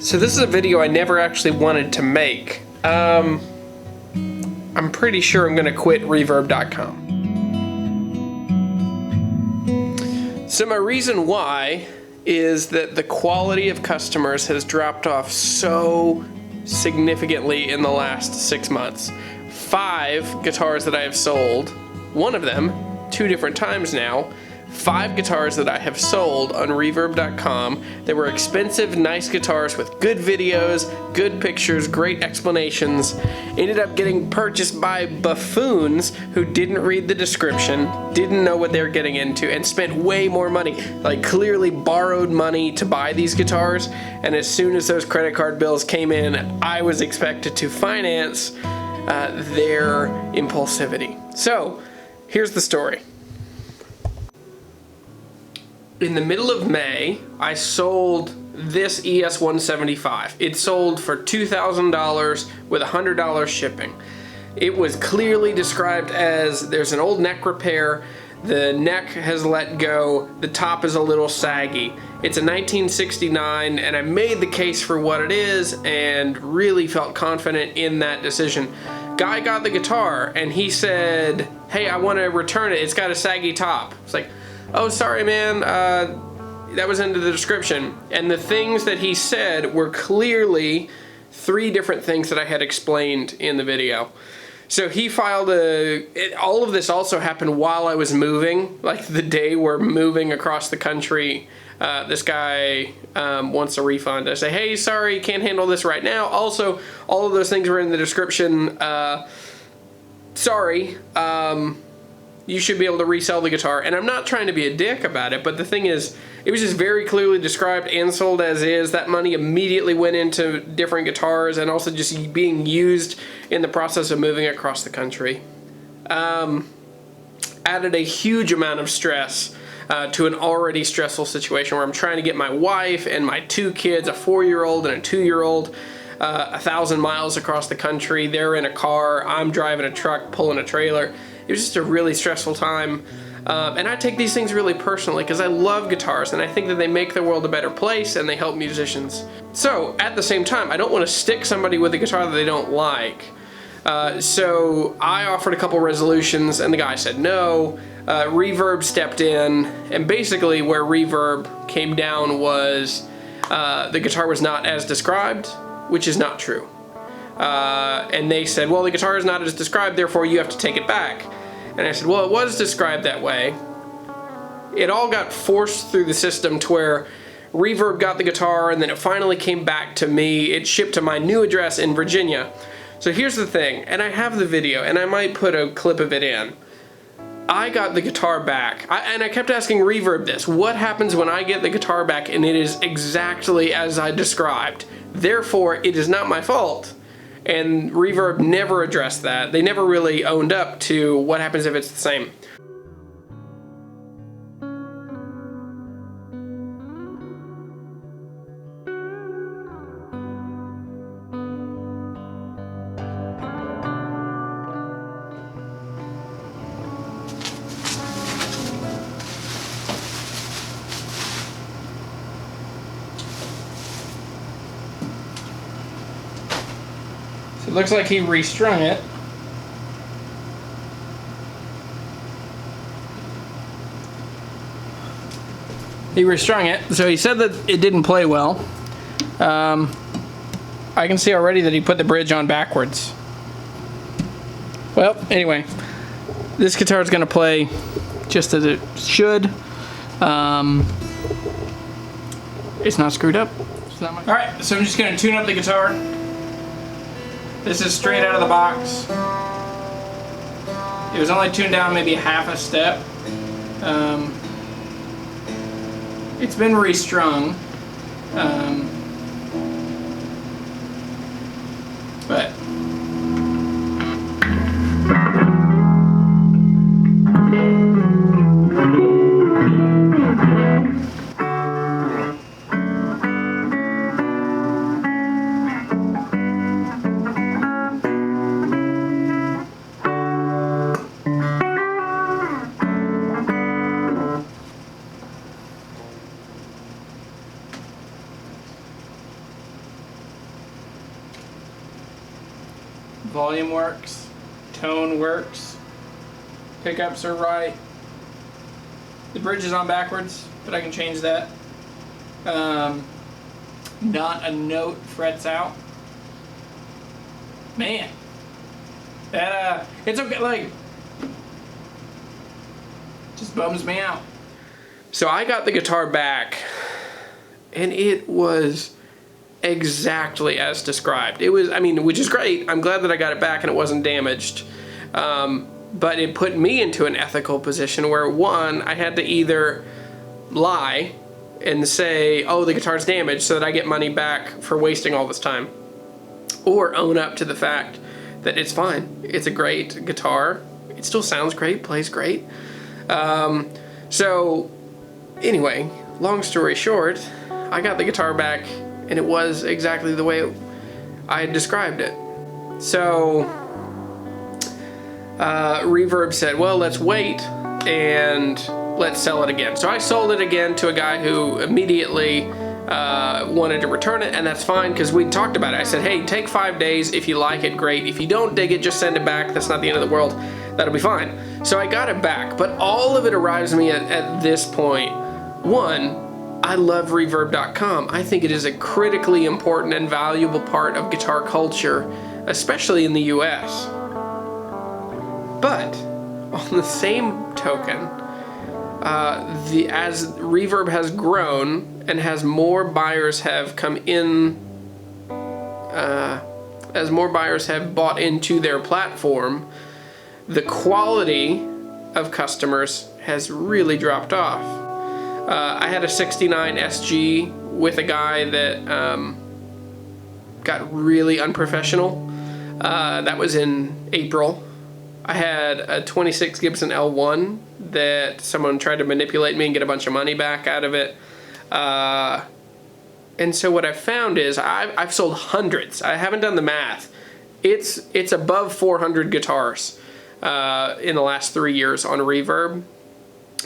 So this is a video I never actually wanted to make. I'm pretty sure I'm gonna quit Reverb.com. So my reason why is that the quality of customers has dropped off so significantly in the last 6 months. 5 guitars that I have sold, one of them, 2 different times now, 5 guitars that I have sold on Reverb.com. They were expensive, nice guitars with good videos, good pictures, great explanations. Ended up getting purchased by buffoons who didn't read the description, didn't know what they were getting into, and spent way more money. Like clearly borrowed money to buy these guitars, and as soon as those credit card bills came in, I was expected to finance their impulsivity. So, here's the story. In the middle of May, I sold this ES-175. It sold for $2,000 with $100 shipping. It was clearly described as there's an old neck repair, the neck has let go, the top is a little saggy. It's a 1969, and I made the case for what it is and really felt confident in that decision. Guy got the guitar and he said, hey, I want to return it, it's got a saggy top. It's like, oh, sorry, man, that was into the description. And the things that he said were clearly 3 different things that I had explained in the video. So he filed all of this also happened while I was moving, like the day we're moving across the country. This guy wants a refund. I say, hey, sorry, can't handle this right now. Also, all of those things were in the description. Sorry. You should be able to resell the guitar. And I'm not trying to be a dick about it, but the thing is, it was just very clearly described and sold as is. That money immediately went into different guitars and also just being used in the process of moving across the country. Added a huge amount of stress to an already stressful situation where I'm trying to get my wife and my 2 kids, a 4-year-old and a 2-year-old, 1,000 miles across the country. They're in a car, I'm driving a truck, pulling a trailer. It was just a really stressful time, and I take these things really personally because I love guitars and I think that they make the world a better place and they help musicians. So at the same time, I don't want to stick somebody with a guitar that they don't like. So I offered a couple resolutions and the guy said no. Reverb stepped in, and basically where Reverb came down was the guitar was not as described, which is not true. And they said, well, the guitar is not as described, therefore you have to take it back. And I said, well, it was described that way. It all got forced through the system to where Reverb got the guitar and then it finally came back to me. It shipped to my new address in Virginia. So here's the thing, and I have the video and I might put a clip of it in. I got the guitar back, and I kept asking Reverb this, what happens when I get the guitar back and it is exactly as I described? Therefore, it is not my fault. And Reverb never addressed that. They never really owned up to what happens if it's the same. It looks like he restrung it. He restrung it, so he said that it didn't play well. I can see already that he put the bridge on backwards. Well, anyway, this guitar is going to play just as it should. It's not screwed up. Alright, so I'm just going to tune up the guitar. This is straight out of the box. It was only tuned down maybe half a step. It's been restrung. But marks, tone works, pickups are right. The bridge is on backwards, but I can change that. Not a note frets out. Man, that it's okay. Like, just bums me out. So I got the guitar back, and it was exactly as described. It was, I mean, which is great. I'm glad that I got it back and it wasn't damaged. But it put me into an ethical position where, one, I had to either lie and say, oh, the guitar's damaged, so that I get money back for wasting all this time, or own up to the fact that it's fine. It's a great guitar. It still sounds great, plays great. So anyway, long story short, I got the guitar back and it was exactly the way I had described it. So Reverb said, well, let's wait and let's sell it again. So I sold it again to a guy who immediately wanted to return it, and that's fine because we talked about it. I said, hey, take 5 days. If you like it, great. If you don't dig it, just send it back. That's not the end of the world. That'll be fine. So I got it back, but all of it arrives to me at this point. One, I love Reverb.com. I think it is a critically important and valuable part of guitar culture, especially in the US. But on the same token, as Reverb has grown and as more buyers have come in, as more buyers have bought into their platform, the quality of customers has really dropped off. I had a 69 SG with a guy that got really unprofessional. That was in April. I had a 26 Gibson L1 that someone tried to manipulate me and get a bunch of money back out of it. And so what I found is I've sold hundreds. I haven't done the math. It's above 400 guitars in the last 3 years on Reverb.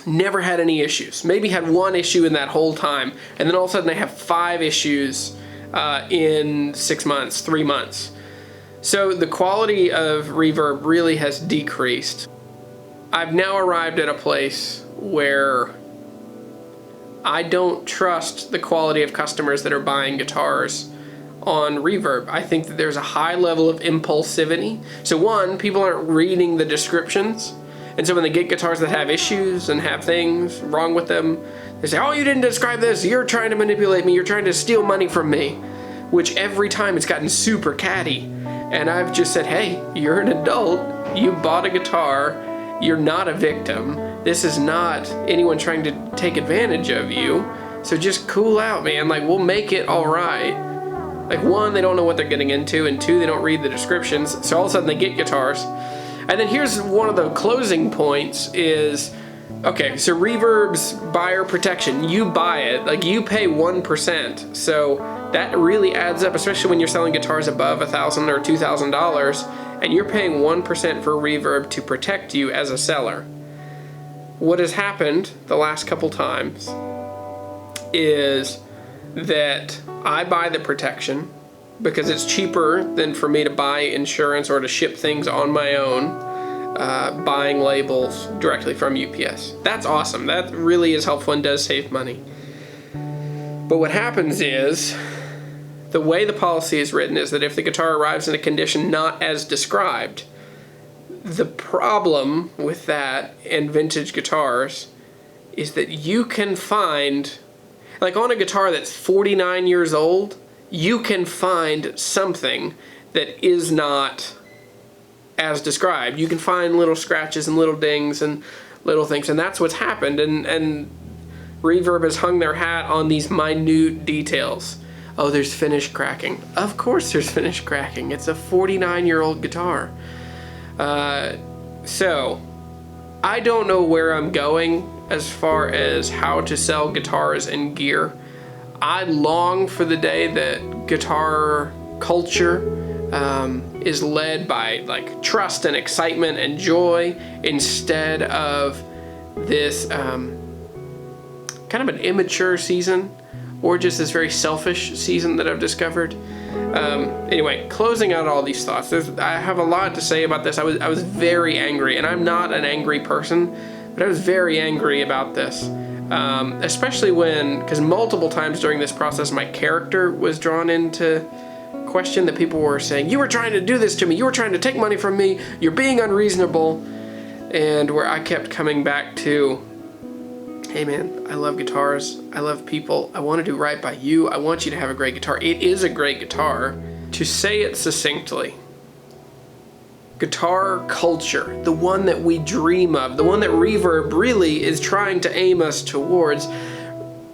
Never had any issues. Maybe had one issue in that whole time. And then all of a sudden I have 5 issues in 6 months, 3 months. So the quality of Reverb really has decreased. I've now arrived at a place where I don't trust the quality of customers that are buying guitars on Reverb. I think that there's a high level of impulsivity. So one, people aren't reading the descriptions. And so when they get guitars that have issues and have things wrong with them, they say, oh, you didn't describe this. You're trying to manipulate me. You're trying to steal money from me. Which every time it's gotten super catty. And I've just said, hey, you're an adult. You bought a guitar. You're not a victim. This is not anyone trying to take advantage of you. So just cool out, man. Like, we'll make it all right. Like, one, they don't know what they're getting into, and two, they don't read the descriptions. So all of a sudden they get guitars. And then here's one of the closing points is, okay, so Reverb's buyer protection, you buy it, like you pay 1%. So that really adds up, especially when you're selling guitars above $1,000 or $2,000, and you're paying 1% for Reverb to protect you as a seller. What has happened the last couple times is that I buy the protection because it's cheaper than for me to buy insurance or to ship things on my own, buying labels directly from UPS. That's awesome. That really is helpful and does save money. But what happens is, the way the policy is written is that if the guitar arrives in a condition not as described, the problem with that and vintage guitars is that you can find, like on a guitar that's 49 years old, you can find something that is not as described. You can find little scratches and little dings and little things, and that's what's happened. And Reverb has hung their hat on these minute details. Oh, there's finish cracking. Of course there's finish cracking. It's a 49-year-old guitar. So I don't know where I'm going as far as how to sell guitars and gear. I long for the day that guitar culture is led by like trust and excitement and joy instead of this kind of an immature season or just this very selfish season that I've discovered. Anyway, closing out all these thoughts, I have a lot to say about this. I was very angry, and I'm not an angry person, but I was very angry about this. Especially because multiple times during this process my character was drawn into question, that people were saying, you were trying to do this to me, you were trying to take money from me, you're being unreasonable. And where I kept coming back to, hey man, I love guitars, I love people, I want to do right by you, I want you to have a great guitar. It is a great guitar. To say it succinctly, guitar culture, the one that we dream of, the one that Reverb really is trying to aim us towards,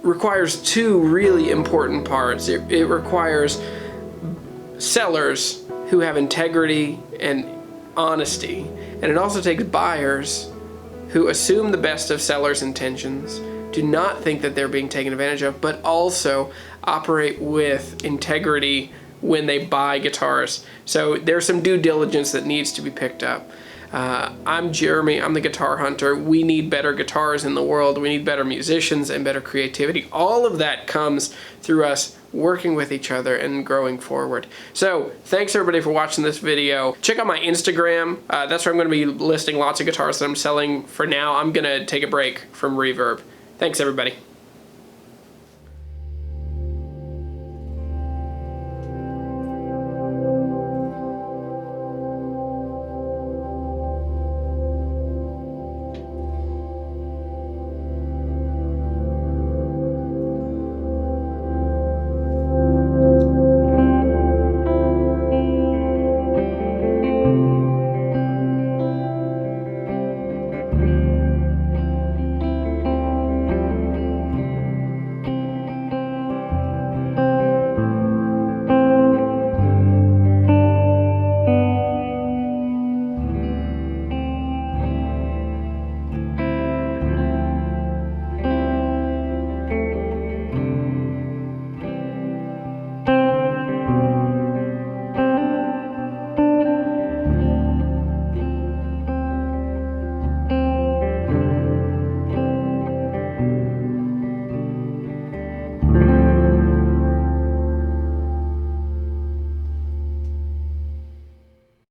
requires two really important parts. It requires sellers who have integrity and honesty, and it also takes buyers who assume the best of sellers' intentions, do not think that they're being taken advantage of, but also operate with integrity when they buy guitars. So there's some due diligence that needs to be picked up. I'm Jeremy, I'm the guitar hunter. We need better guitars in the world. We need better musicians and better creativity. All of that comes through us working with each other and growing forward. So thanks everybody for watching this video. Check out my Instagram. That's where I'm going to be listing lots of guitars that I'm selling. For now, I'm going to take a break from Reverb. Thanks everybody.